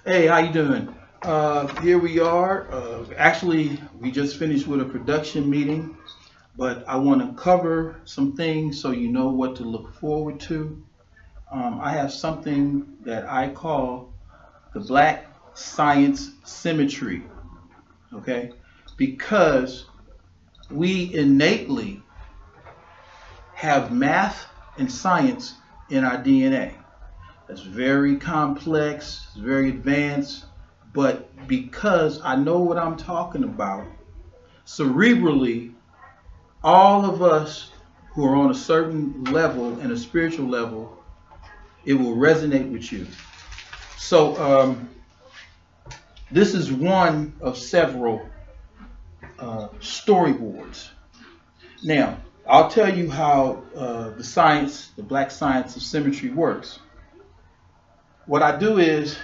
Hey, how you doing? Here we are. Actually, we just finished with a production meeting, but I want to cover some things so you know what to look forward to. I have something that I call the Black Science Symmetry, okay? Because we innately have math and science in our DNA. It's very complex, it's very advanced, but because I know what I'm talking about, cerebrally, all of us who are on a certain level and a spiritual level, it will resonate with you. So, this is one of several storyboards. Now, I'll tell you how the black science of symmetry works. What I do is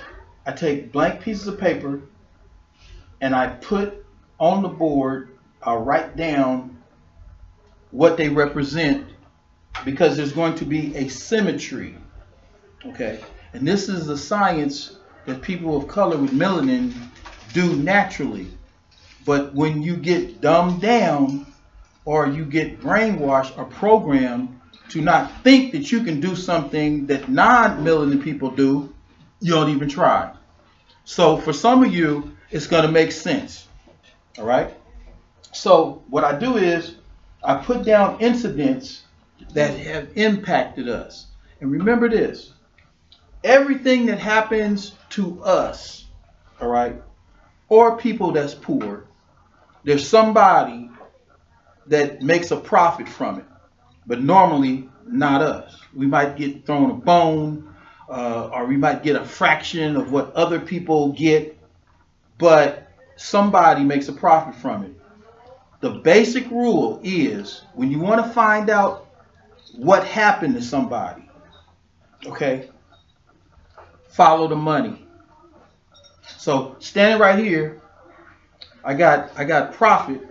I take blank pieces of paper and I put on the board, I'll write down what they represent because there's going to be a symmetry. Okay. And this is the science that people of color with melanin do naturally. But when you get dumbed down or you get brainwashed or programmed to not think that you can do something that non-melanin people do, you don't even try. So for some of you, it's going to make sense. All right. So what I do is I put down incidents that have impacted us. And remember this, everything that happens to us, all right, or people that's poor, there's somebody that makes a profit from it. But normally not us. We might get thrown a bone, or we might get a fraction of what other people get, but somebody makes a profit from it. The basic rule is when you want to find out what happened to somebody, okay, follow the money. So standing right here, I got Prophet,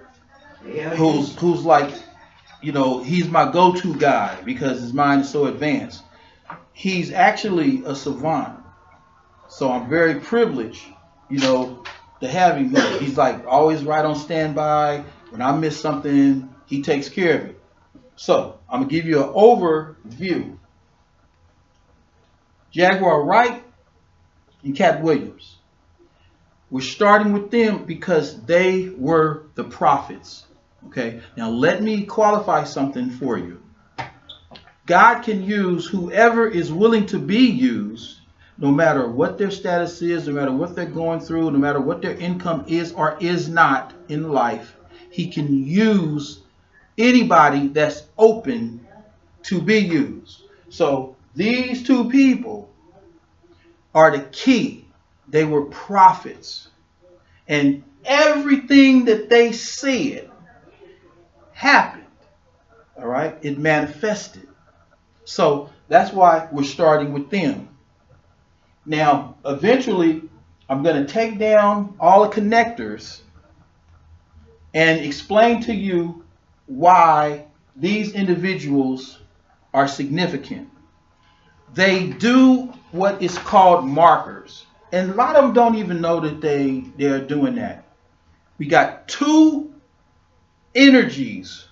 who's like, he's my go-to guy because his mind is so advanced. He's actually a savant, so I'm very privileged, to have him here. He's like always right on standby. When I miss something, he takes care of it. So I'm gonna give you an overview. Jaguar Wright and Cat Williams. We're starting with them because they were the prophets. Okay. Now let me qualify something for you. God can use whoever is willing to be used, no matter what their status is, no matter what they're going through, no matter what their income is or is not in life. He can use anybody that's open to be used. So these two people are the key. They were prophets. And everything that they said happened. All right? It manifested. So that's why we're starting with them. Now, eventually, I'm going to take down all the connectors and explain to you why these individuals are significant. They do what is called markers. And a lot of them don't even know that they're doing that. We got two energies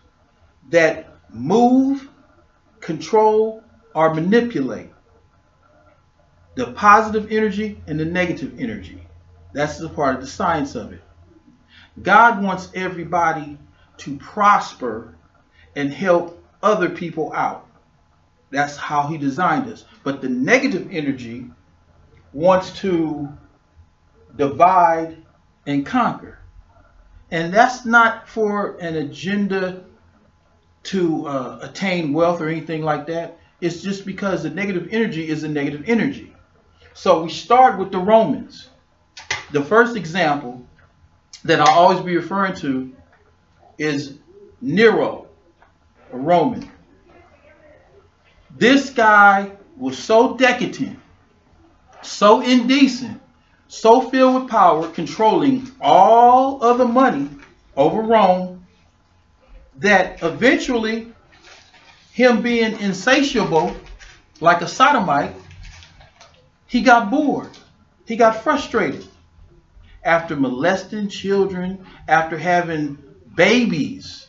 that move, control, or manipulate. The positive energy and the negative energy. That's the part of the science of it. God wants everybody to prosper and help other people out. That's how he designed us. But the negative energy wants to divide and conquer. And that's not for an agenda to attain wealth or anything like that. It's just because the negative energy is a negative energy. So we start with the Romans. The first example that I'll always be referring to is Nero, a Roman. This guy was so decadent, so indecent, so filled with power, controlling all of the money over Rome, that eventually, him being insatiable, like a sodomite, he got bored. He got frustrated after molesting children, after having babies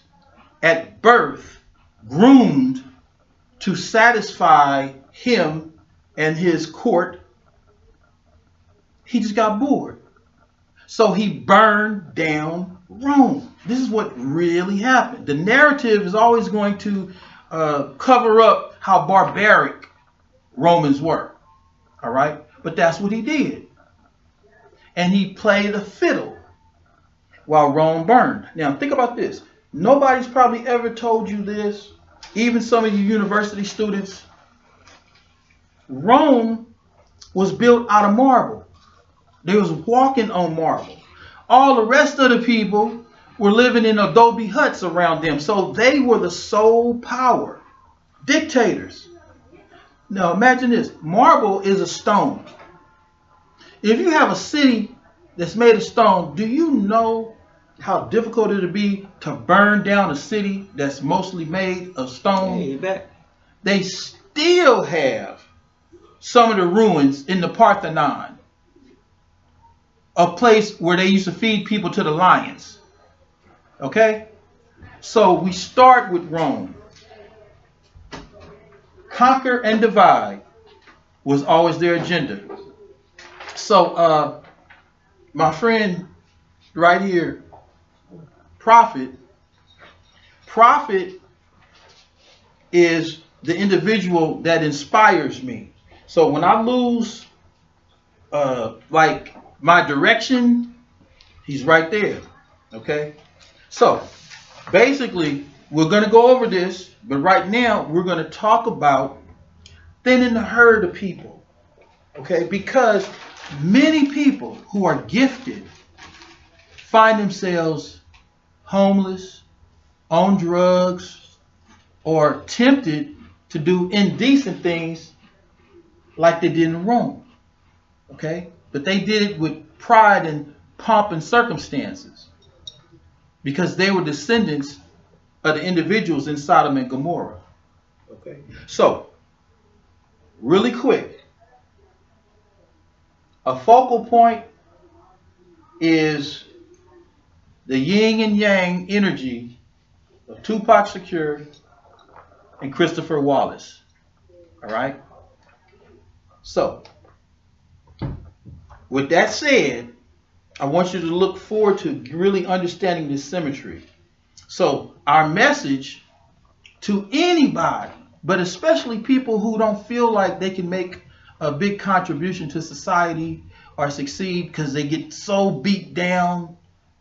at birth groomed to satisfy him and his court. He just got bored. So he burned down Rome. This is what really happened. The narrative is always going to cover up how barbaric Romans were. All right? But that's what he did. And he played a fiddle while Rome burned. Now, think about this. Nobody's probably ever told you this, even some of you university students. Rome was built out of marble. They was walking on marble. All the rest of the people were living in adobe huts around them. So they were the sole power. Dictators. Now imagine this. Marble is a stone. If you have a city that's made of stone, do you know how difficult it would be to burn down a city that's mostly made of stone? Hey, you bet. They still have some of the ruins in the Parthenon, a place where they used to feed people to the lions. Okay? So we start with Rome. Conquer and divide was always their agenda. So my friend right here, Prophet is the individual that inspires me. So when I lose like my direction, he's right there. Okay? So basically, we're going to go over this, but right now we're going to talk about thinning the herd of people. Okay? Because many people who are gifted find themselves homeless, on drugs, or tempted to do indecent things like they did in Rome. Okay? But they did it with pride and pomp and circumstances because they were descendants of the individuals in Sodom and Gomorrah. Okay? So, really quick, a focal point is the yin and yang energy of Tupac Shakur and Christopher Wallace. All right? So, with that said, I want you to look forward to really understanding this symmetry. So, our message to anybody, but especially people who don't feel like they can make a big contribution to society or succeed because they get so beat down,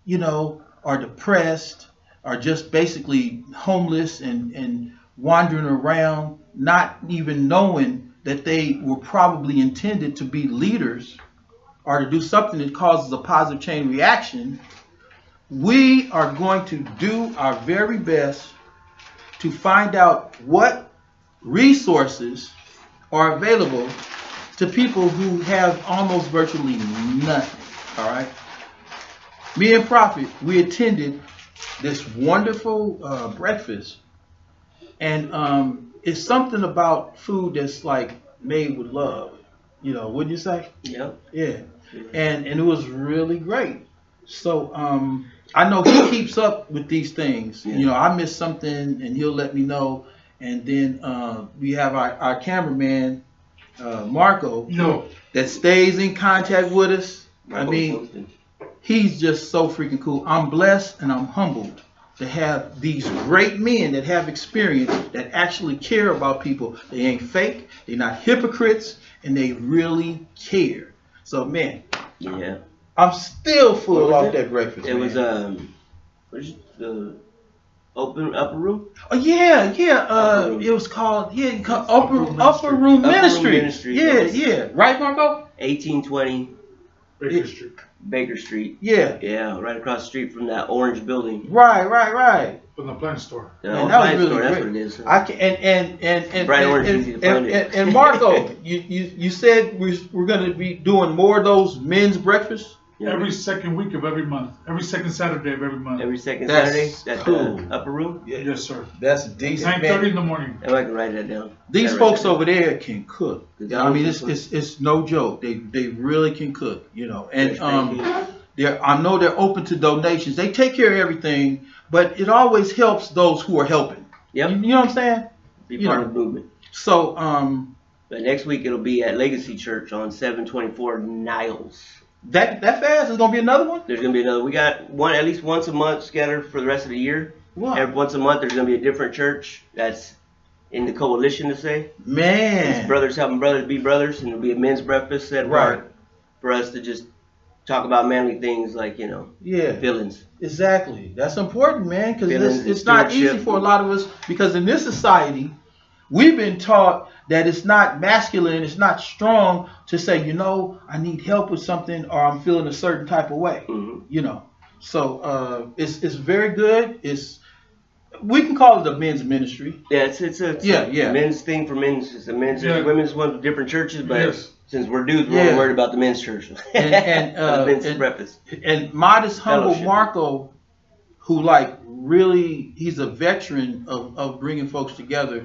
you know, or depressed, or just basically homeless and wandering around, not even knowing that they were probably intended to be leaders or to do something that causes a positive chain reaction. We are going to do our very best to find out what resources are available to people who have almost virtually nothing. All right. Me and Prophet, we attended this wonderful breakfast, and it's something about food that's like made with love. You know, wouldn't you say? Yep. Yeah. And it was really great. So I know he keeps up with these things. Yeah. You know, I miss something and he'll let me know. And then we have our cameraman, Marco, that stays in contact with us. Marco, I mean, he's just so freaking cool. I'm blessed and I'm humbled to have these great men that have experience, that actually care about people. They ain't fake, they're not hypocrites, and they really care. So, man, yeah, I'm still full off that breakfast. It man. was what's the upper room? Oh yeah. It was called upper room ministry. Yeah. Right, Marco? 1820 Baker Street. Yeah. Yeah, right across the street from that orange building. Right. From the plant store. Man, that was really That's great. what it is. I can, and Bright orange, easy to find it. and Marco, you said we're going to be doing more of those men's breakfasts. You know, Every second week of every month. Every second Saturday of every month. every second That's Saturday at cool. the upper room. Yeah, Yes, sir. that's decent. 9:30 in the morning. If I can write that down. These Gotta write folks that down. over there can cook. Good Yeah, I mean, times. it's no joke. They really can cook, you know. And Fresh pancakes. I know they're open to donations. They take care of everything, but it always helps those who are helping. Yep. You know what I'm saying? Be You part know. of the movement. So But next week it'll be at Legacy Church on 724 Niles. that fast is gonna be another one. There's gonna be another. We got one at least once a month scattered for the rest of the year. What? Every once a month there's gonna be a different church that's in the coalition to say. It's Man. brothers helping brothers be brothers, and it'll be a men's breakfast set apart for us to just talk about manly things like, you know, Yeah. feelings. Exactly. That's important, man, because Feelings it's and not easy stewardship. for a lot of us. Because in this society, we've been taught that it's not masculine, it's not strong to say, you know, I need help with something or I'm feeling a certain type of way. Mm-hmm. You know, so it's very good. We can call it a men's ministry. Yeah, it's a Yeah. men's thing for men's. It's a men's. Yeah. Women's one with different churches, but Yes. since we're dudes, we're Yeah. only worried about the men's church. And men's breakfast. And modest, humble Fellowship. Marco, who like really, he's a veteran of bringing folks together.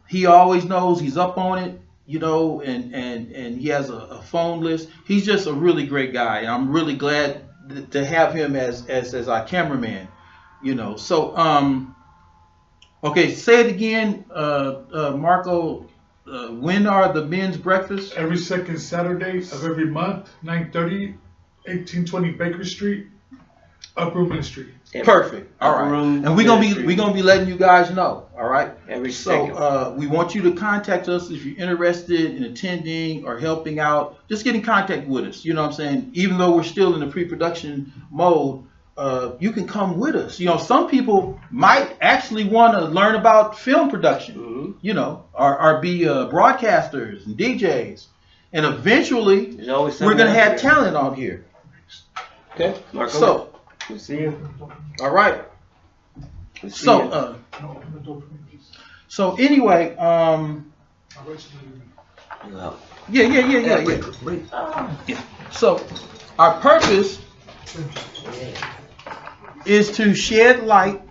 He always knows he's up on it, you know, and he has a phone list. He's just a really great guy, and I'm really glad to have him as our cameraman, you know. So okay, say it again, Marco. When are the men's breakfasts? Every second Saturday of every month, 9:30, 1820 Baker Street, Upper Ministry. Perfect. All Upper right. room And we're gonna be letting you guys know. All right. Every second. So we want you to contact us if you're interested in attending or helping out. Just get in contact with us. You know what I'm saying? Even though we're still in the pre-production mode, you can come with us. You know, some people might actually want to learn about film production. Mhm. You know, or be broadcasters and DJs, and eventually There's always we're something gonna out have there. talent on here. Okay. Marco, So, we'll see you. all right. We'll see So, you. No, open the door for me, please. so anyway, I'll wait till you leave. Wow. yeah. So, our purpose is to shed light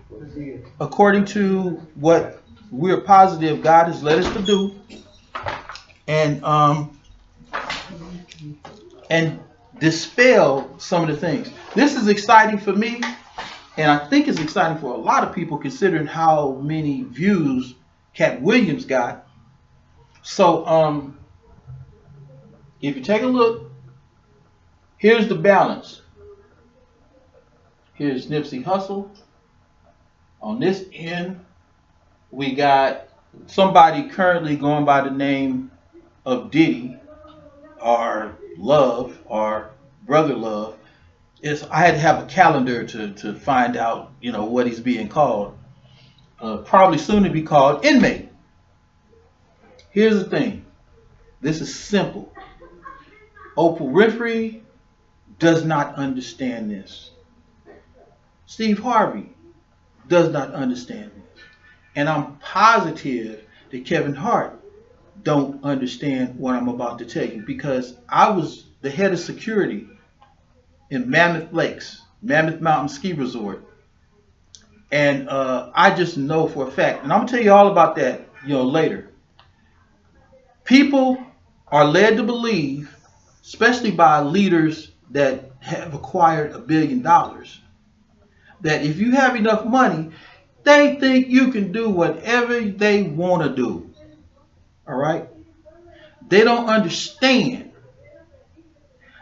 according to what we're positive God has led us to do, and dispel some of the things. This is exciting for me, and I think it's exciting for a lot of people considering how many views Cat Williams got. So, if you take a look, here's the balance. Here's Nipsey Hussle. On this end, we got somebody currently going by the name of Diddy, or Love, or Brother Love. I had to have a calendar to find out, you know, what he's being called. Probably soon to be called Inmate. Here's the thing. This is simple. Oprah Winfrey does not understand this. Steve Harvey does not understand this. And I'm positive that Kevin Hart don't understand what I'm about to tell you, because I was the head of security in Mammoth Lakes, Mammoth Mountain Ski Resort. And I just know for a fact, and I'm gonna tell you all about that, you know, later. People are led to believe, especially by leaders that have acquired $1 billion, that if you have enough money, they think you can do whatever they want to do. All right? They don't understand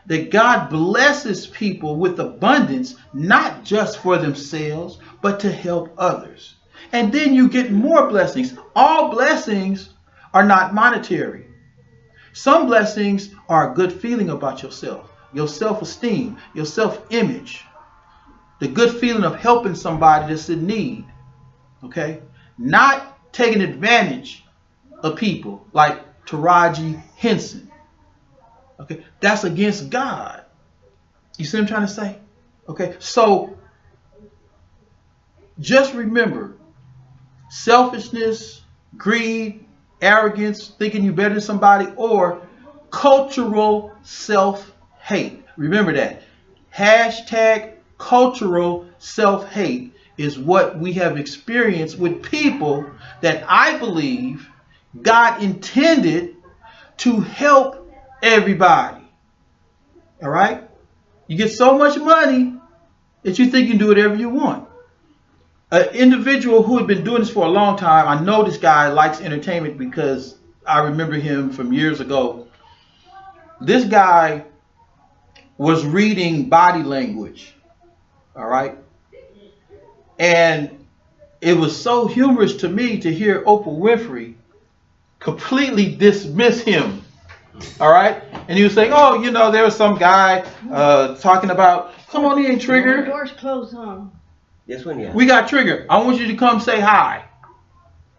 that God blesses people with abundance, not just for themselves, but to help others. And then you get more blessings. All blessings are not monetary. Some blessings are a good feeling about yourself, your self-esteem, your self-image, the good feeling of helping somebody that's in need. Okay? Not taking advantage of people like Taraji Henson. Okay? That's against God. You see what I'm trying to say? Okay? So just remember, selfishness, greed, arrogance, thinking you're better than somebody, or cultural self-hate. Remember that. Hashtag cultural self-hate is what we have experienced with people that I believe God intended to help everybody. All right? You get so much money that you think you can do whatever you want. An individual who had been doing this for a long time, I know this guy likes entertainment because I remember him from years ago. This guy was reading body language. All right? And it was so humorous to me to hear Oprah Winfrey completely dismiss him. All right? And he was saying, oh, there was some guy talking about, come on in, Trigger. The door's closed, huh? This one, yeah. We got Trigger. I want you to come say hi.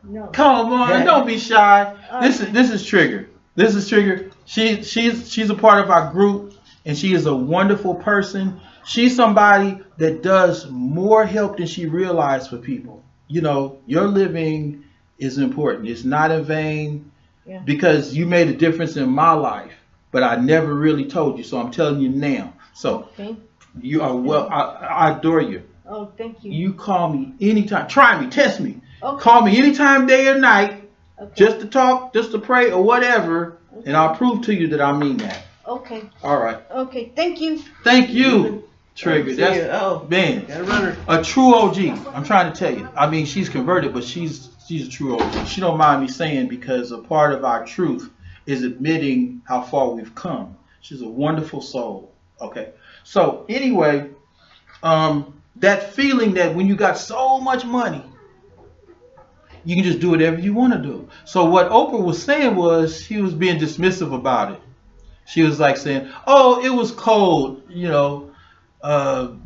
No. Come on, don't be shy. This is Trigger. This is Trigger. She's a part of our group, and she is a wonderful person. She's somebody that does more help than she realized for people. Your living is important. It's not in vain because you made a difference in my life, but I never really told you, so I'm telling you now. So you are well. I adore you. Oh, thank you. You call me anytime. Try me, test me. Okay. Call me anytime, day or night, Okay. just to talk, just to pray, or whatever, and I'll prove to you that I mean that. Okay. All right. Okay. Thank you. Thank you, Trigger. That's man, a true OG. I'm trying to tell you. I mean, she's converted, but she's a true OG. She don't mind me saying because a part of our truth is admitting how far we've come. She's a wonderful soul. Okay. So anyway, that feeling that when you got so much money, you can just do whatever you want to do. So what Oprah was saying was she was being dismissive about it. She was like saying, oh, it was cold,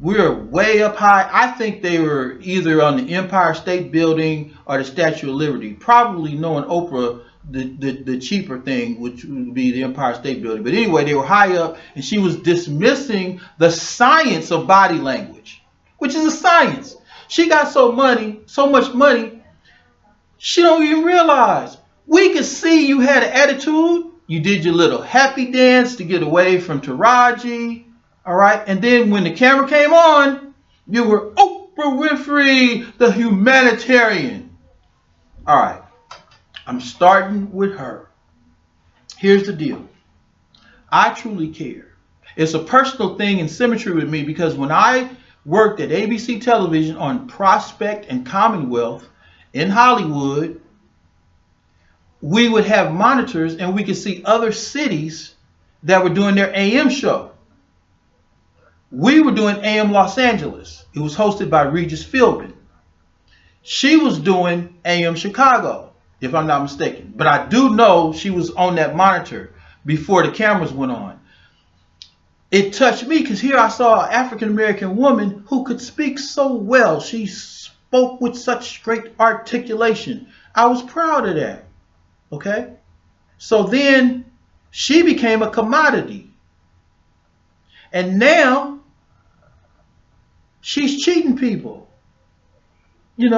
we're way up high. I think they were either on the Empire State Building or the Statue of Liberty. Probably knowing Oprah, the cheaper thing, which would be the Empire State Building. But anyway, they were high up, and she was dismissing the science of body language, which is a science. She got so much money, she don't even realize. We could see you had an attitude. You did your little happy dance to get away from Taraji. All right. And then when the camera came on, you were Oprah Winfrey, the humanitarian. All right. I'm starting with her. Here's the deal. I truly care. It's a personal thing in symmetry with me because when I worked at ABC Television on Prospect and Commonwealth in Hollywood, we would have monitors and we could see other cities that were doing their AM show. We were doing AM Los Angeles. It was hosted by Regis Philbin. She was doing AM Chicago, if I'm not mistaken. But I do know she was on that monitor before the cameras went on. It touched me because here I saw an African-American woman who could speak so well. She spoke with such great articulation. I was proud of that. Okay? So then she became a commodity. And now she's cheating people. You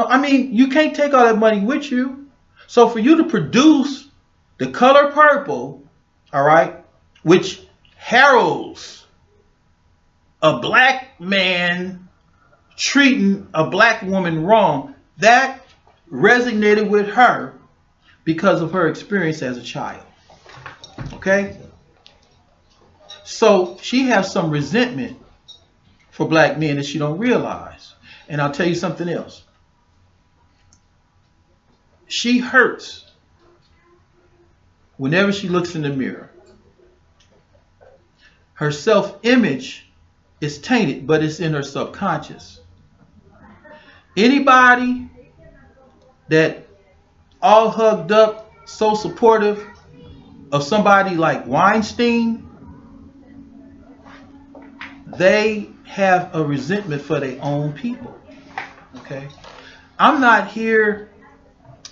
can't take all that money with you. So for you to produce The Color Purple, all right, which heralds a black man treating a black woman wrong, that resonated with her because of her experience as a child. Okay? So she has some resentment for black men that she don't realize. And I'll tell you something else. She hurts whenever she looks in the mirror. Her self-image is tainted, but it's in her subconscious. Anybody that all hugged up, so supportive of somebody like Weinstein, they have a resentment for their own people. Okay? I'm not here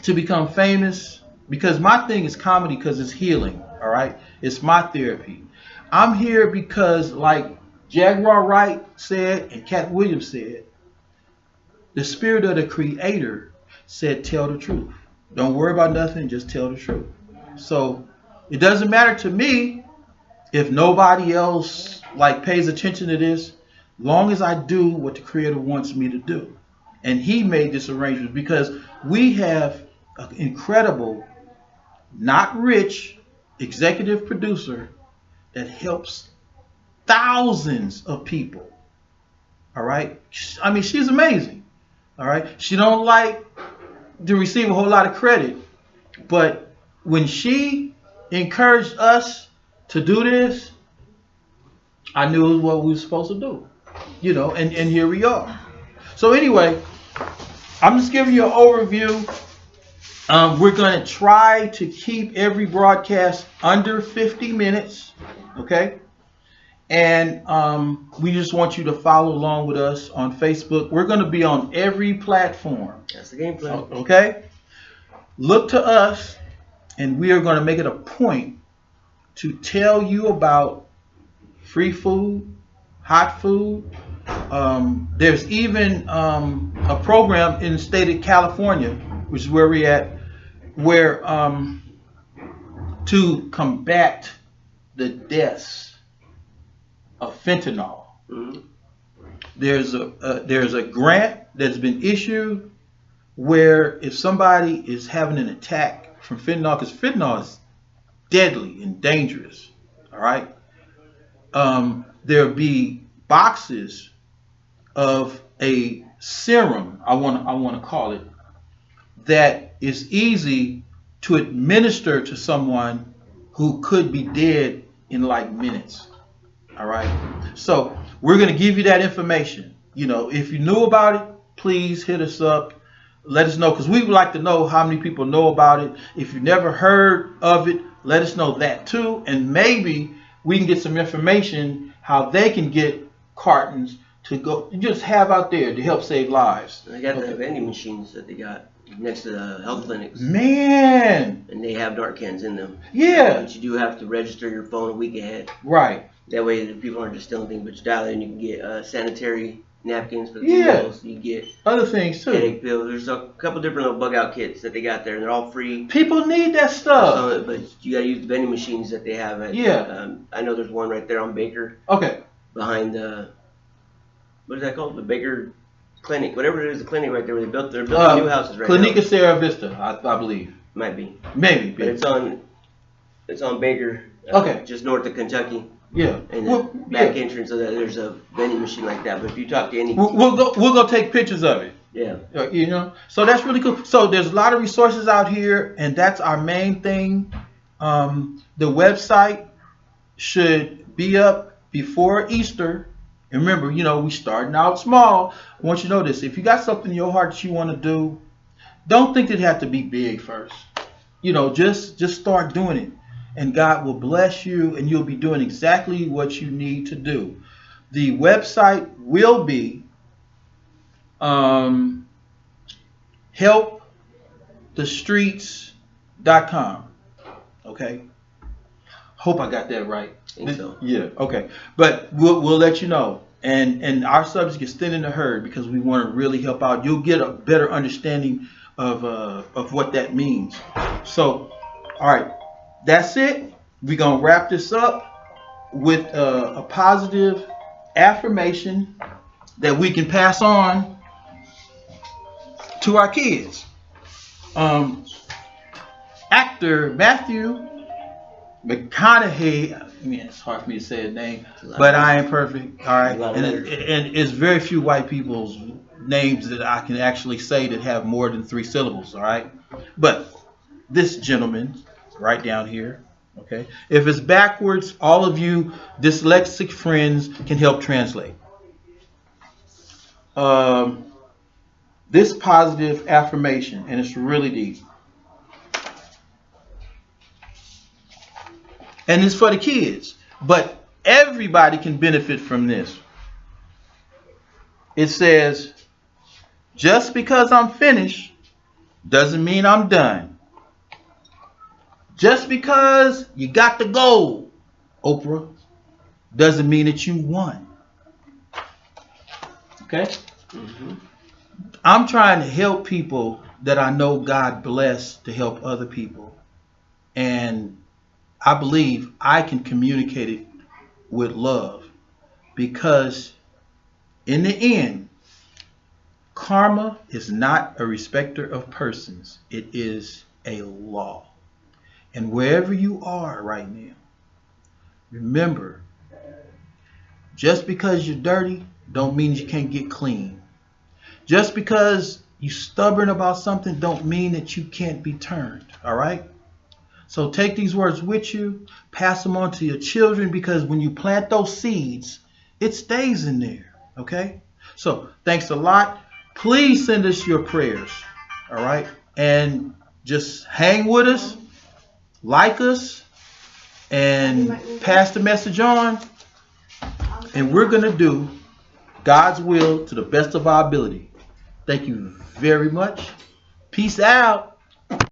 to become famous because my thing is comedy because it's healing. All right? It's my therapy. I'm here because, like Jaguar Wright said and Cat Williams said, the spirit of the creator said, tell the truth. Don't worry about nothing, just tell the truth. So it doesn't matter to me if nobody else pays attention to this. long as I do what the Creator wants me to do. And He made this arrangement because we have an incredible, not rich, executive producer that helps thousands of people. All right. I mean, she's amazing. All right. She don't like to receive a whole lot of credit, but when she encouraged us to do this, I knew it was what we were supposed to do. You know, and here we are. So anyway, I'm just giving you an overview. We're going to try to keep every broadcast under 50 minutes. Okay. And we just want you to follow along with us on Facebook. We're going to be on every platform. That's the game plan. Okay? Look to us, and we are going to make it a point to tell you about free food, hot food. There's even a program in the state of California, which is where we're at, where to combat the deaths of fentanyl. Mm-hmm. There's a grant that's been issued where if somebody is having an attack from fentanyl, because fentanyl is deadly and dangerous, all right, there'll be boxes of a serum, I want to call it, that is easy to administer to someone who could be dead in like minutes. All right. So we're going to give you that information. You know, if you knew about it, please hit us up. Let us know, because we would like to know how many people know about it. If you never heard of it, let us know that too. And maybe we can get some information how they can get cartons to go just have out there to help save lives. They got the vending machines that they got next to the health clinics. Man. And they have dark cans in them. Yeah. But you do have to register your phone a week ahead. Right. That way the people aren't just stealing things, but you dial in, you can get sanitary napkins for the Yeah. pills. You get Other things too. headache pills. There's a couple different little bug out kits that they got there, and they're all free. People need that stuff. But you gotta use the vending machines that they have at. Yeah. I know there's one right there on Baker Okay. behind the. What is that called? The Baker Clinic, whatever it is, the clinic right there where they're building new houses right Clinica now. Sierra Vista, I believe. Might be. Maybe. But it's on Baker. Okay. Just north of Kentucky. Yeah. And the back entrance of that, there's a vending machine like that. But if you talk to any, We'll go take pictures of it. yeah, You know, so that's really cool. So there's a lot of resources out here, and that's our main thing. The website should be up before Easter. And remember, you know, we starting out small. I want you to know this: if you got something in your heart that you want to do, don't think it have to be big first. You know, just start doing it, and God will bless you, and you'll be doing exactly what you need to do. The website will be helpthestreets.com. Okay. Hope I got that right. I think so. Yeah. Okay. But we'll let you know. And our subject is thinning the herd because we want to really help out. You'll get a better understanding of what that means. So, all right, that's it. We're gonna wrap this up with a positive affirmation that we can pass on to our kids. Actor Matthew McConaughey, I mean, it's hard for me to say his name, but I ain't perfect. All right, and it's very few white people's names that I can actually say that have more than 3 syllables. All right, but this gentleman right down here. Okay, if it's backwards, all of you dyslexic friends can help translate. This positive affirmation, and it's really deep. And it's for the kids, but everybody can benefit from this. It says, just because I'm finished doesn't mean I'm done. Just because you got the gold, Oprah, doesn't mean that you won. Okay? Mm-hmm. I'm trying to help people that I know God blessed to help other people. And I believe I can communicate it with love because In the end, karma is not a respecter of persons. It is a law. And wherever you are right now, remember, just because you're dirty don't mean you can't get clean. Just because you're stubborn about something don't mean that you can't be turned. All right? So take these words with you, pass them on to your children, because when you plant those seeds, it stays in there. Okay? So thanks a lot. Please send us your prayers. All right? And just hang with us, like us, and pass the message on. And we're going to do God's will to the best of our ability. Thank you very much. Peace out.